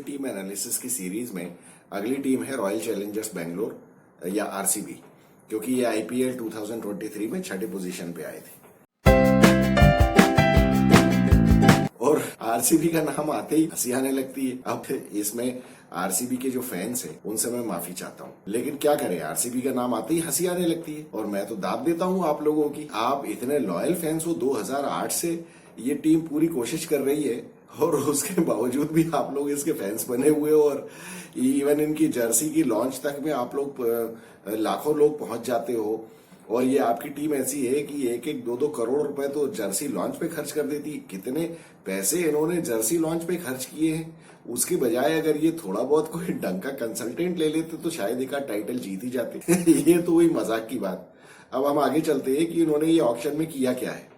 वाली team analysis की series में अगली टीम है रॉयल चैलेंजर्स बेंगलोर या आरसीबी, क्योंकि ये आईपीएल 2023 में छठी पोजीशन पे आए थे। और आरसीबी का नाम आते ही हंसी आने लगती है। अब इसमें आरसीबी के जो फैंस हैं उनसे मैं माफी चाहता हूँ, लेकिन क्या करें, आरसीबी का नाम आते ही हंसी आने लगती है और मैं तो दाद देता हूँ आप लोगों की। आप इतने लॉयल फैंस हो, 2008 से ये टीम पूरी कोशिश कर रही है और उसके बावजूद भी आप लोग इसके फैंस बने हुए हो और इवन इनकी जर्सी की लॉन्च तक में आप लोग लाखों लोग पहुंच जाते हो। और ये आपकी टीम ऐसी है कि 1-2 करोड़ रुपए तो जर्सी लॉन्च पे खर्च कर देती। कितने पैसे इन्होंने जर्सी लॉन्च पे खर्च किए हैं, उसके बजाय अगर ये थोड़ा बहुत कोई ढंग का कंसल्टेंट ले लेते तो शायद एक टाइटल जीत ही जाते। ये तो हुई मजाक की बात। अब हम आगे चलते हैं कि इन्होंने ये ऑक्शन में किया क्या है।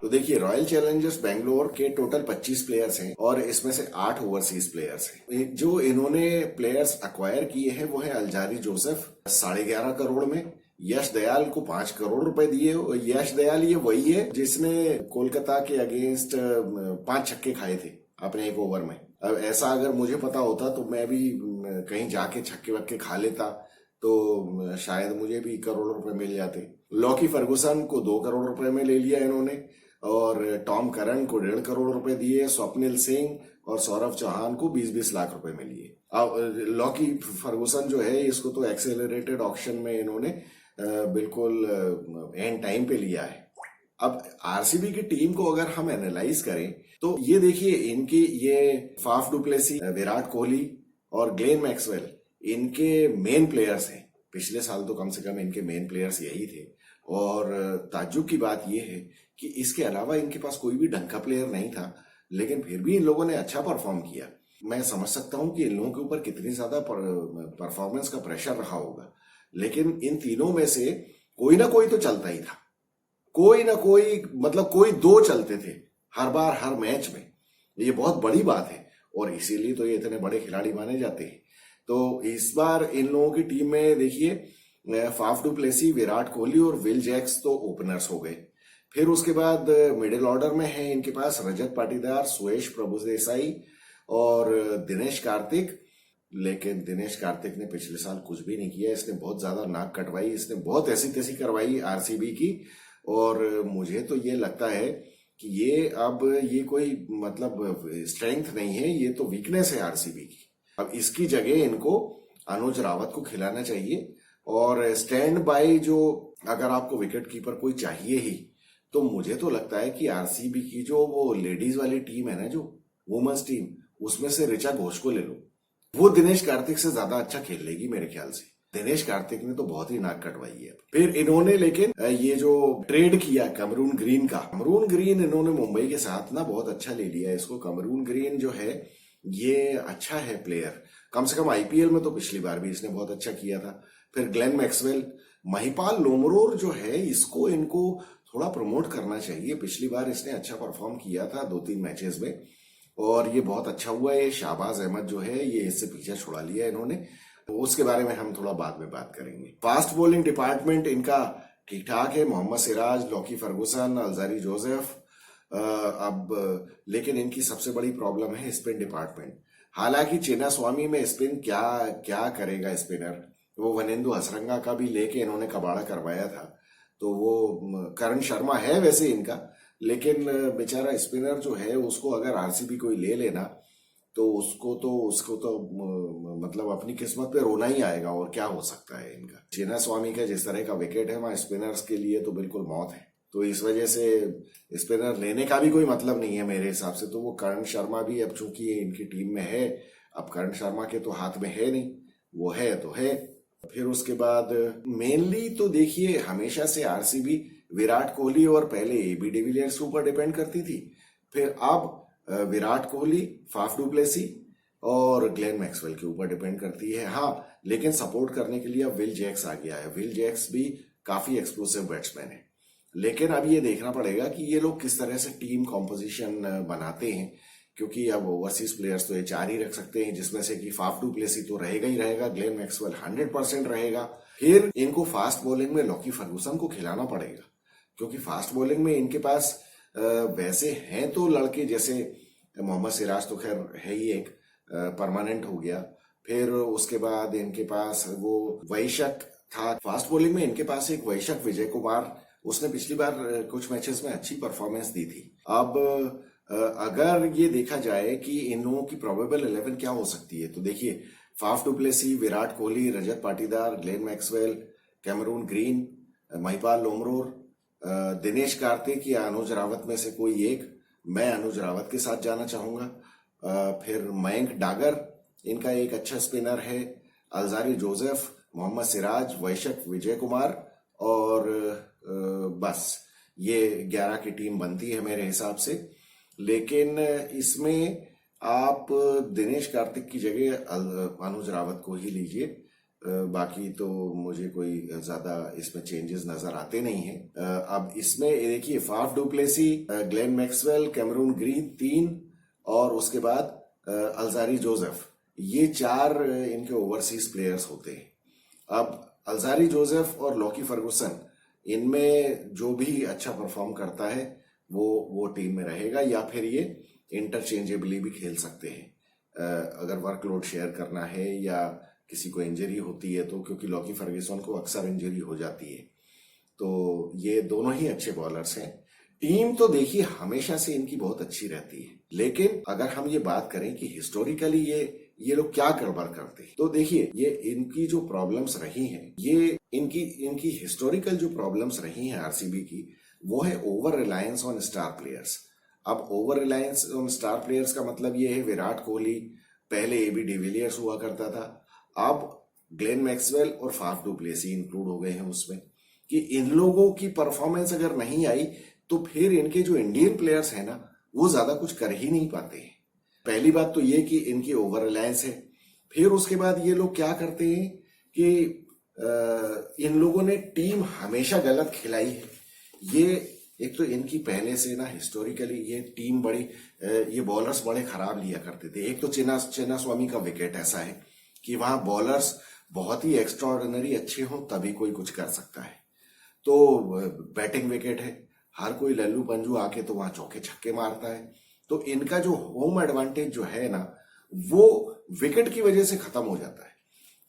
तो देखिए, रॉयल चैलेंजर्स बेंगलोर के टोटल 25 प्लेयर्स हैं और इसमें से 8 ओवरसीज प्लेयर्स हैं। जो इन्होंने प्लेयर्स अक्वायर किए हैं वो है अलजारी जोसेफ 11.5 करोड़ में, यश दयाल को 5 करोड़ रुपए दिए। यश दयाल ये वही है जिसने कोलकाता के अगेंस्ट 5 छक्के खाए थे अपने एक ओवर में। अब ऐसा अगर मुझे पता होता तो मैं भी कहीं जाके छक्के वक्के खा लेता, तो शायद मुझे भी करोड़ों रुपए मिल जाते। लॉकी फर्गुसन को 2 करोड़ रुपए में ले लिया इन्होंने और टॉम करन को 1.5 करोड़ रुपए दिए। स्वप्निल सिंह और सौरभ चौहान को 20-20 लाख रुपए में लिए। अब लॉकी फर्गुसन जो है इसको तो एक्सेलरेटेड ऑक्शन में इन्होंने बिल्कुल एंड टाइम पे लिया है। अब आरसीबी की टीम को अगर हम एनालाइज करें तो ये देखिए, इनकी ये फाफ डुप्लेसी, विराट कोहली और ग्लेन मैक्सवेल इनके मेन प्लेयर्स हैं। पिछले साल तो कम से कम इनके मेन प्लेयर्स यही थे। और ताज्जुब की बात यह है कि इसके अलावा इनके पास कोई भी ढंग का प्लेयर नहीं था, लेकिन फिर भी इन लोगों ने अच्छा परफॉर्म किया। मैं समझ सकता हूं कि इन लोगों के ऊपर कितनी ज्यादा परफॉर्मेंस का प्रेशर रहा होगा, लेकिन इन तीनों में से कोई ना कोई तो चलता ही था। कोई ना कोई, मतलब कोई 2 चलते थे हर बार हर मैच में। ये बहुत बड़ी बात है और इसीलिए तो ये इतने बड़े खिलाड़ी माने जाते हैं। तो इस बार इन लोगों की टीम में देखिए, फाफ डुप्लेसी, विराट कोहली और विल जैक्स तो ओपनर्स हो गए। फिर उसके बाद मिडिल ऑर्डर में है इनके पास रजत पाटीदार, सुयश प्रभुदेसाई और दिनेश कार्तिक। लेकिन दिनेश कार्तिक ने पिछले साल कुछ भी नहीं किया। इसने बहुत ज्यादा नाक कटवाई, इसने बहुत ऐसी तैसी करवाई आरसीबी की। और मुझे तो ये लगता है कि ये कोई मतलब स्ट्रेंथ नहीं है, ये तो वीकनेस है आरसीबी की। अब इसकी जगह इनको अनुज रावत को खिलाना चाहिए और स्टैंड बाय, जो अगर आपको विकेट कीपर कोई चाहिए ही, तो मुझे तो लगता है कि आरसीबी की जो वो लेडीज वाली टीम है ना, जो वुमेन्स टीम, उसमें से ऋचा घोष को ले लो। वो दिनेश कार्तिक से ज्यादा अच्छा खेल लेगी मेरे ख्याल से। दिनेश कार्तिक ने तो बहुत ही नाक कटवाई है। फिर इन्होंने लेकिन ये जो ट्रेड किया कैमरून ग्रीन का, कैमरून ग्रीन इन्होंने मुंबई के साथ ना बहुत अच्छा ले लिया इसको। कैमरून ग्रीन जो है ये अच्छा है प्लेयर, कम से कम आईपीएल में तो पिछली बार भी इसने बहुत अच्छा किया था। फिर ग्लेन मैक्सवेल, महिपाल लोमरोर जो है, इसको इनको थोड़ा प्रमोट करना चाहिए। पिछली बार इसने अच्छा परफॉर्म किया था 2-3 मैचेस में और ये बहुत अच्छा हुआ है। शाहबाज अहमद जो है ये इससे पीछे छुड़ा लिया इन्होंने, उसके बारे में हम थोड़ा बाद में बात करेंगे। फास्ट बॉलिंग डिपार्टमेंट इनका ठीक ठाक है, Mohammed Siraj, Lockie Ferguson, Alzarri Joseph. लेकिन इनकी सबसे बड़ी प्रॉब्लम है स्पिन डिपार्टमेंट। हालांकि चिन्नास्वामी में स्पिन क्या करेगा स्पिनर, वो वनेंदु हसरंगा का भी लेके इन्होंने कबाड़ा करवाया था। तो वो करण शर्मा है वैसे इनका, लेकिन बेचारा स्पिनर जो है उसको अगर आरसीबी कोई ले लेना तो उसको तो मतलब अपनी किस्मत पे रोना ही आएगा। और क्या हो सकता है इनका। चिन्नास्वामी का जिस तरह का विकेट है वहां स्पिनर्स के लिए तो बिल्कुल मौत है। तो इस वजह से स्पिनर लेने का भी कोई मतलब नहीं है मेरे हिसाब से। तो वो करण शर्मा भी अब चूंकि इनकी टीम में है, अब करण शर्मा के तो हाथ में है नहीं, वो है तो है। फिर उसके बाद मेनली तो देखिए, हमेशा से आरसीबी विराट कोहली और पहले एबी डिविलियर्स के ऊपर डिपेंड करती थी। फिर अब विराट कोहली, फाफ डुप्लेसी और ग्लेन मैक्सवेल के ऊपर डिपेंड करती है। हाँ, लेकिन सपोर्ट करने के लिए अब विल जैक्स आ गया है। विल जैक्स भी काफी एक्सप्लोसिव बैट्समैन है। लेकिन अब ये देखना पड़ेगा कि ये लोग किस तरह से टीम कॉम्पोजिशन बनाते हैं, क्योंकि अब ओवरसीज प्लेयर्स तो ये 4 ही रख सकते हैं, जिसमें से कि फाफ डुप्लेसी तो रहेगा ही रहेगा, ग्लेन मैक्सवेल 100% रहेगा। फिर इनको फास्ट बॉलिंग में लॉकी फर्गुसन को खिलाना पड़ेगा, क्योंकि फास्ट बॉलिंग में इनके पास वैसे हैं तो लड़के, जैसे मोहम्मद सिराज तो खैर है ही एक, परमानेंट हो गया। फिर उसके बाद इनके पास वो वैशक था फास्ट बॉलिंग में, इनके पास एक वैशक विजय कुमार, उसने पिछली बार कुछ मैचेस में अच्छी परफॉर्मेंस दी थी। अब अगर ये देखा जाए कि इन लोगों की प्रोबेबल 11 क्या हो सकती है, तो देखिए Faf du Plessis, Virat Kohli, Rajat Patidar, Glenn Maxwell, Cameron Green, Mahipal Lomror, Dinesh Karthik या अनुज रावत में से कोई एक। मैं अनुज रावत के साथ जाना चाहूंगा। फिर मयंक डागर, इनका एक अच्छा स्पिनर है, अलजारी जोसेफ, मोहम्मद सिराज, वैशक विजय कुमार, और बस ये 11 की टीम बनती है मेरे हिसाब से। लेकिन इसमें आप दिनेश कार्तिक की जगह अनुज रावत को ही लीजिए, बाकी तो मुझे कोई ज्यादा इसमें चेंजेस नजर आते नहीं है। अब इसमें देखिए Faf du Plessis, Glenn Maxwell, Cameron Green 3, और उसके बाद अलजारी जोसेफ, ये 4 इनके ओवरसीज प्लेयर्स होते हैं। अब अलजारी जोसेफ और लॉकी फर्गुसन, इनमें जो भी अच्छा परफॉर्म करता है वो टीम में रहेगा, या फिर ये इंटरचेंजेबली भी खेल सकते हैं अगर वर्कलोड शेयर करना है या किसी को इंजरी होती है तो, क्योंकि लॉकी फर्गुसन को अक्सर इंजरी हो जाती है। तो ये दोनों ही अच्छे बॉलर्स हैं। टीम तो देखिए हमेशा से इनकी बहुत अच्छी रहती है, लेकिन अगर हम ये बात करें कि हिस्टोरिकली ये लोग क्या गड़बड़ करते हैं, तो देखिए ये इनकी जो प्रॉब्लम्स रही हैं, ये इनकी हिस्टोरिकल जो प्रॉब्लम्स रही हैं आरसीबी की, वो है over reliance on star players. अब over reliance on star players का मतलब ये है विराट कोहली, पहले एबी डिविलियर्स हुआ करता था, अब ग्लेन मैक्सवेल और फाफ डु प्लेसी इंक्लूड हो गए हैं उसमें, कि इन लोगों की परफॉर्मेंस अगर नहीं आई तो फिर इनके जो इंडियन प्लेयर्स हैं ना, वो ज्यादा कुछ कर ही नहीं पाते हैं। पहली बात तो ये कि इनकी ओवर रिलायंस है। फिर उसके बाद ये लोग क्या करते हैं कि इन लोगों ने टीम हमेशा गलत खिलाई है। ये एक तो इनकी पहले से ना हिस्टोरिकली ये टीम बड़ी, ये बॉलर्स बड़े खराब लिया करते थे। एक तो चिन्ना स्वामी का विकेट ऐसा है कि वहां बॉलर्स बहुत ही एक्स्ट्राऑर्डिनरी अच्छे हों तभी कोई कुछ कर सकता है। तो बैटिंग विकेट है, हर कोई लल्लू पंजू आके तो वहां चौके छक्के मारता है। तो इनका जो होम एडवांटेज जो है ना, वो विकेट की वजह से खत्म हो जाता है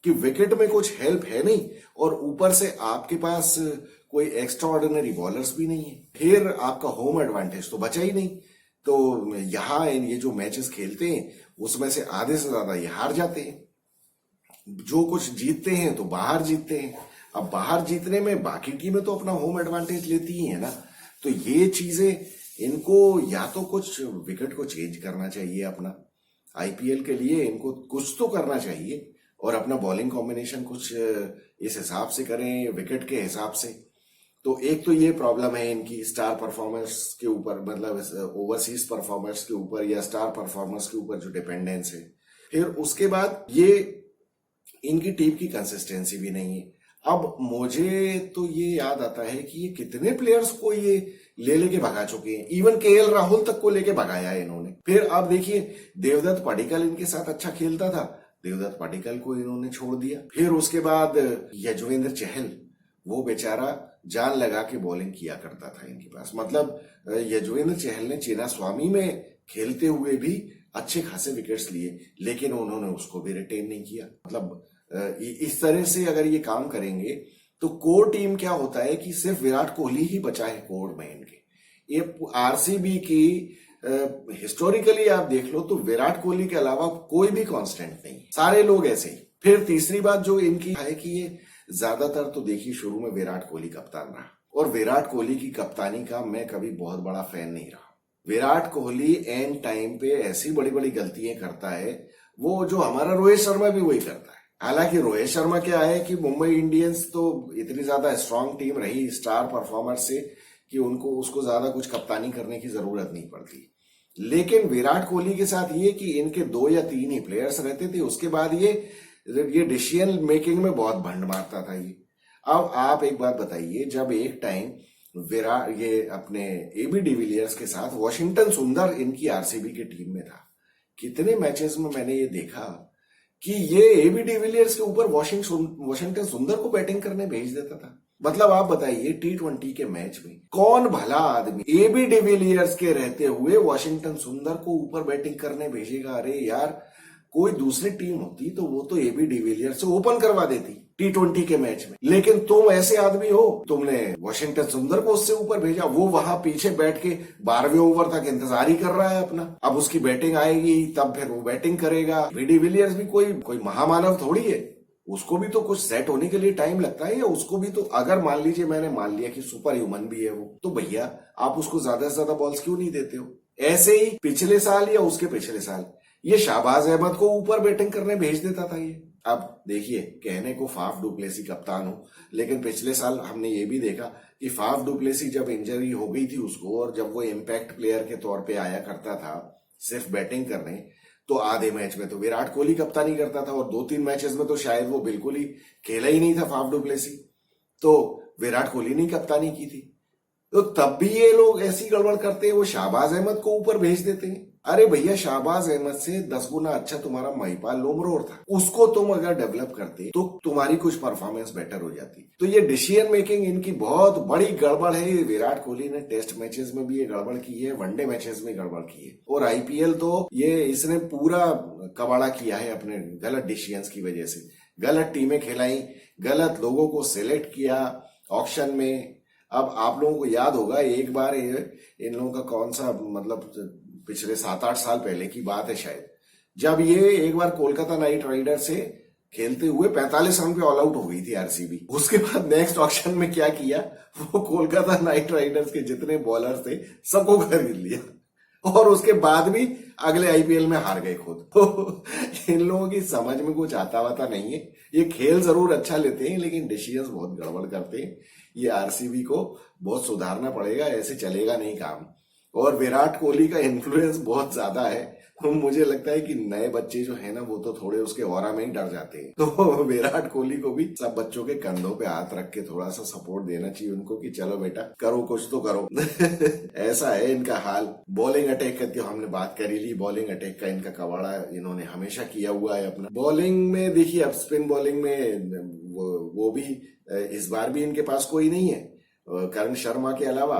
कि विकेट में कुछ हेल्प है नहीं, और ऊपर से आपके पास कोई एक्स्ट्रा ऑर्डिनरी बॉलर्स भी नहीं है, फिर आपका होम एडवांटेज तो बचा ही नहीं। तो यहाँ ये जो मैचेस खेलते हैं उसमें से आधे से ज्यादा ये हार जाते हैं। जो कुछ जीतते हैं तो बाहर जीतते हैं। अब बाहर जीतने में बाकी टीमें तो अपना होम एडवांटेज लेती ही है ना। तो ये चीजें इनको या तो कुछ विकेट को चेंज करना चाहिए अपना, आईपीएल के लिए इनको कुछ तो करना चाहिए, और अपना बॉलिंग कॉम्बिनेशन कुछ इस हिसाब से करें विकेट के हिसाब से। तो एक तो ये प्रॉब्लम है इनकी स्टार परफॉर्मर्स के ऊपर, मतलब ओवरसीज परफॉर्मर्स के ऊपर या स्टार परफॉर्मर्स के ऊपर जो डिपेंडेंस है। फिर उसके बाद ये इनकी टीम की कंसिस्टेंसी भी नहीं है। अब मुझे तो ये याद आता है कि ये कितने प्लेयर्स को ये लेके भगा चुके हैं, इवन केएल राहुल तक को लेके भगाया है इन्होंने। फिर आप देखिए देवदत्त पडिक्कल इनके साथ अच्छा खेलता था, देवदत्त पडिक्कल को इन्होंने छोड़ दिया। फिर उसके बाद यजुवेंद्र चहल, वो बेचारा जान लगा के बॉलिंग किया करता था इनके पास। मतलब यजुवेंद्र चहल ने चिन्ना स्वामी में खेलते हुए भी अच्छे खासे विकेट्स लिए, लेकिन उन्होंने उसको भी रिटेन नहीं किया। मतलब इस तरह से अगर ये काम करेंगे तो कोर टीम क्या होता है कि सिर्फ विराट कोहली ही बचा है कोर में इनके। ये आरसीबी की हिस्टोरिकली आप देख लो तो विराट कोहली के अलावा कोई भी कांस्टेंट नहीं, सारे लोग ऐसे ही। फिर तीसरी बात जो इनकी है कि ये ज्यादातर तो देखिए शुरू में विराट कोहली कप्तान रहा, और विराट कोहली की कप्तानी का मैं कभी बहुत बड़ा फैन नहीं रहा। विराट कोहली एंड टाइम पे ऐसी बड़ी बड़ी गलतियां करता है, वो जो हमारा रोहित शर्मा भी वही करता है। हालांकि रोहित शर्मा क्या है कि मुंबई इंडियंस तो इतनी ज्यादा स्ट्रांग टीम रही स्टार परफॉर्मर से कि उसको ज्यादा कुछ कप्तानी करने की जरूरत नहीं पड़ती। लेकिन विराट कोहली के साथ ये कि इनके 2 या 3 ही प्लेयर्स रहते थे, उसके बाद ये डिसीजन मेकिंग में बहुत भंड मारता था ये। अब आप एक बात बताइए, जब एक टाइम विराट ये अपने एबी डिविलियर्स के साथ वॉशिंगटन सुंदर इनकी आरसीबी की टीम में था, कितने मैचेस में मैंने ये देखा कि ये एबी डिविलियर्स के ऊपर वॉशिंगटन सुंदर को बैटिंग करने भेज देता था। मतलब आप बताइए T20 के मैच में कौन भला आदमी एबी डिविलियर्स के रहते हुए वॉशिंगटन सुंदर को ऊपर बैटिंग करने भेजेगा? अरे यार, कोई दूसरी टीम होती तो वो तो एबी डिविलियर से ओपन करवा देती T20 के मैच में, लेकिन तुम ऐसे आदमी हो, तुमने वॉशिंगटन सुंदर को उससे ऊपर भेजा। वो वहां पीछे बैठ के 12वें ओवर तक इंतजार ही कर रहा है अपना। अब उसकी बैटिंग आएगी तब फिर वो बैटिंग करेगा। एबी डिविलियर्स भी कोई महामानव थोड़ी है, उसको भी तो कुछ सेट होने के लिए टाइम लगता है। या उसको भी तो, अगर मान लीजिए मैंने मान लिया कि सुपर ह्यूमन भी है वो, तो भैया आप उसको ज्यादा से ज्यादा बॉल्स क्यों नहीं देते हो? ऐसे ही पिछले साल या उसके पिछले साल ये शाहबाज अहमद को ऊपर बैटिंग करने भेज देता था ये। अब देखिए, कहने को फाफ डुप्लेसी कप्तान हो, लेकिन पिछले साल हमने ये भी देखा कि फाफ डुप्लेसी जब इंजरी हो गई थी उसको, और जब वो इम्पैक्ट प्लेयर के तौर पे आया करता था सिर्फ बैटिंग करने, तो आधे मैच में तो विराट कोहली कप्तानी करता था, और 2-3 मैचेस में तो शायद वो बिल्कुल ही खेला ही नहीं था फाफ डुप्लेसी, तो विराट कोहली ने कप्तानी की थी। तो तब भी ये लोग ऐसी गड़बड़ करते हैं, वो शाहबाज अहमद को ऊपर भेज देते हैं। अरे भैया, शाहबाज अहमद से 10 गुना अच्छा तुम्हारा महिपाल लोमरोर था, उसको तुम अगर डेवलप करते तो तुम्हारी कुछ परफॉर्मेंस बेटर हो जाती। तो ये डिसीजन मेकिंग इनकी बहुत बड़ी गड़बड़ है। विराट कोहली ने टेस्ट मैचेस में भी ये गड़बड़ की है, वनडे मैचेस में गड़बड़ की है, और आईपीएल तो ये इसने पूरा कबाड़ा किया है अपने गलत डिसीजंस की वजह से। गलत टीमें खिलाई, गलत लोगों को सिलेक्ट किया ऑक्शन में। अब आप लोगों को याद होगा, एक बार इन लोगों का कौन सा, मतलब पिछले 7-8 साल पहले की बात है शायद, जब ये एक बार कोलकाता नाइट राइडर से खेलते हुए 45 रन पे ऑल आउट हो गई थी आरसीबी। उसके बाद नेक्स्ट ऑक्शन में क्या किया, वो कोलकाता नाइट राइडर्स के जितने बॉलर थे सबको खरीद लिया, और उसके बाद भी अगले आईपीएल में हार गए खुद। तो इन लोगों की समझ में कुछ आता वाता नहीं है। ये खेल जरूर अच्छा लेते हैं, लेकिन डिसीजंस बहुत गड़बड़ करते हैं। ये आरसीबी को बहुत सुधारना पड़ेगा, ऐसे चलेगा नहीं काम। और विराट कोहली का इन्फ्लुएंस बहुत ज्यादा है, तो मुझे लगता है कि नए बच्चे जो है ना, वो तो थोड़े उसके ऑरा में ही डर जाते हैं। तो विराट कोहली को भी सब बच्चों के कंधों पे हाथ रख के थोड़ा सा सपोर्ट देना चाहिए उनको, कि चलो बेटा करो, कुछ तो करो। ऐसा है इनका हाल। बॉलिंग अटैक का तो हमने बात करी ली, बॉलिंग अटैक का इनका कबाड़ा इन्होंने हमेशा किया हुआ है अपना। बॉलिंग में देखिए, अब स्पिन बॉलिंग में वो भी इस बार भी इनके पास कोई नहीं है करण शर्मा के अलावा,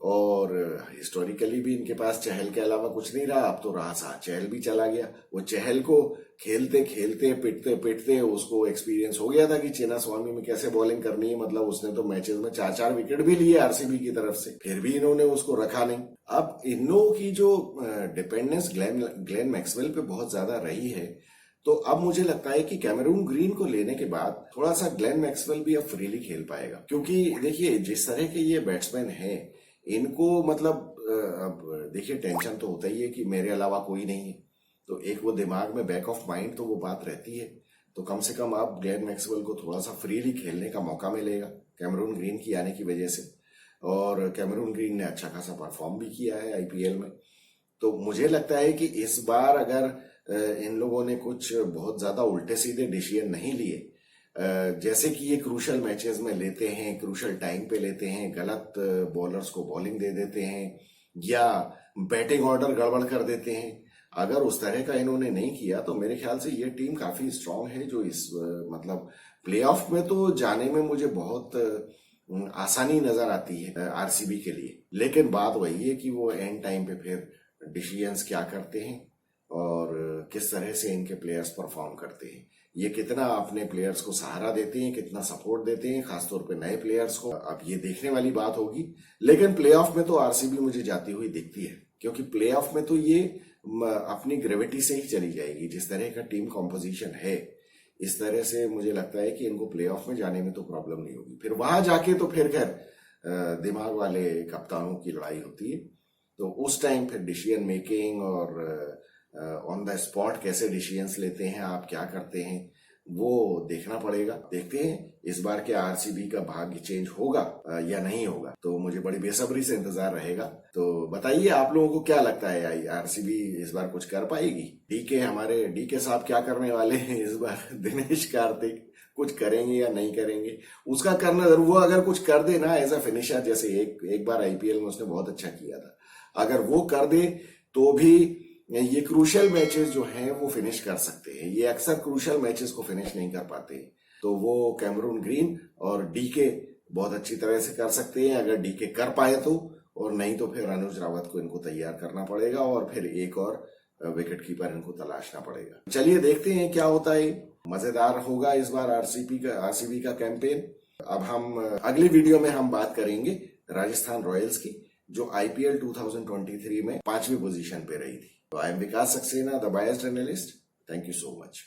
और हिस्टोरिकली भी इनके पास चहल के अलावा कुछ नहीं रहा। अब तो रासा चहल भी चला गया। वो चहल को खेलते खेलते पिटते पिटते उसको एक्सपीरियंस हो गया था कि चिन्नास्वामी में कैसे बॉलिंग करनी है। मतलब उसने तो मैचेस में 4-4 विकेट भी लिए आरसीबी की तरफ से, फिर भी इन्होंने उसको रखा नहीं। अब इन लोगों की जो डिपेंडेंस ग्लेन मैक्सवेल पे बहुत ज्यादा रही है, तो अब मुझे लगता है कि कैमरून ग्रीन को लेने के बाद थोड़ा सा ग्लेन मैक्सवेल भी अब फ्रीली खेल पाएगा। क्योंकि देखिए, जिस तरह के ये बैट्समैन है, इनको मतलब अब देखिए, टेंशन तो होता ही है कि मेरे अलावा कोई नहीं है, तो एक वो दिमाग में बैक ऑफ माइंड तो वो बात रहती है। तो कम से कम अब ग्लेन मैक्सवेल को थोड़ा सा फ्रीली खेलने का मौका मिलेगा कैमरून ग्रीन की आने की वजह से। और कैमरून ग्रीन ने अच्छा खासा परफॉर्म भी किया है आईपीएल में। तो मुझे लगता है कि इस बार अगर इन लोगों ने कुछ बहुत ज्यादा उल्टे सीधे डिसीजन नहीं लिए, जैसे कि ये क्रूशल मैचेस में लेते हैं, क्रूशल टाइम पे लेते हैं, गलत बॉलर्स को बॉलिंग दे देते हैं, या बैटिंग ऑर्डर गड़बड़ कर देते हैं, अगर उस तरह का इन्होंने नहीं किया, तो मेरे ख्याल से ये टीम काफी स्ट्रांग है, जो इस मतलब प्लेऑफ में तो जाने में मुझे बहुत आसानी नजर आती है आरसीबी के लिए। लेकिन बात वही है कि वो एंड टाइम पे फिर डिसीजंस क्या करते हैं और किस तरह से इनके प्लेयर्स परफॉर्म करते हैं, ये कितना अपने प्लेयर्स को सहारा देते हैं, कितना सपोर्ट देते हैं, खासतौर पे नए प्लेयर्स को। अब ये देखने वाली बात होगी। लेकिन प्लेऑफ में तो आरसीबी मुझे जाती हुई दिखती है, क्योंकि प्लेऑफ में तो ये अपनी ग्रेविटी से ही चली जाएगी। जिस तरह का टीम कॉम्पोजिशन है, इस तरह से मुझे लगता है कि इनको प्लेऑफ में जाने में तो प्रॉब्लम नहीं होगी। फिर वहां जाके तो फिर खैर दिमाग वाले कप्तानों की लड़ाई होती है, तो उस टाइम फिर डिसीजन मेकिंग और ऑन द स्पॉट कैसे डिसीजंस लेते हैं आप, क्या करते हैं, वो देखना पड़ेगा। देखते हैं इस बार के आरसीबी का भाग्य चेंज होगा या नहीं होगा, तो मुझे बड़ी बेसब्री से इंतजार रहेगा। तो बताइए आप लोगों को क्या लगता है, आरसीबी इस बार कुछ कर पाएगी? हमारे डीके साहब क्या करने वाले हैं इस बार? दिनेश कार्तिक कुछ करेंगे या नहीं करेंगे, उसका करना जरूर। वो अगर कुछ कर दे ना एज अ फिनिशर, जैसे एक बार आईपीएल में उसने बहुत अच्छा किया था, अगर वो कर दे तो भी ये क्रूशल मैचेस जो हैं वो फिनिश कर सकते हैं। ये अक्सर क्रूशल मैचेस को फिनिश नहीं कर पाते, तो वो कैमरून ग्रीन और डीके बहुत अच्छी तरह से कर सकते हैं, अगर डीके कर पाए तो। और नहीं तो फिर अनुज रावत को इनको तैयार करना पड़ेगा, और फिर एक और विकेट कीपर इनको तलाशना पड़ेगा। चलिए देखते हैं क्या होता है। मजेदार होगा इस बार आरसीबी का कैंपेन। अब हम अगली वीडियो में हम बात करेंगे राजस्थान रॉयल्स की, जो आईपीएल 2023 में 5वीं पोजीशन पे रही थी। तो I am Vikas Saxena, the biased analyst. Thank you so much.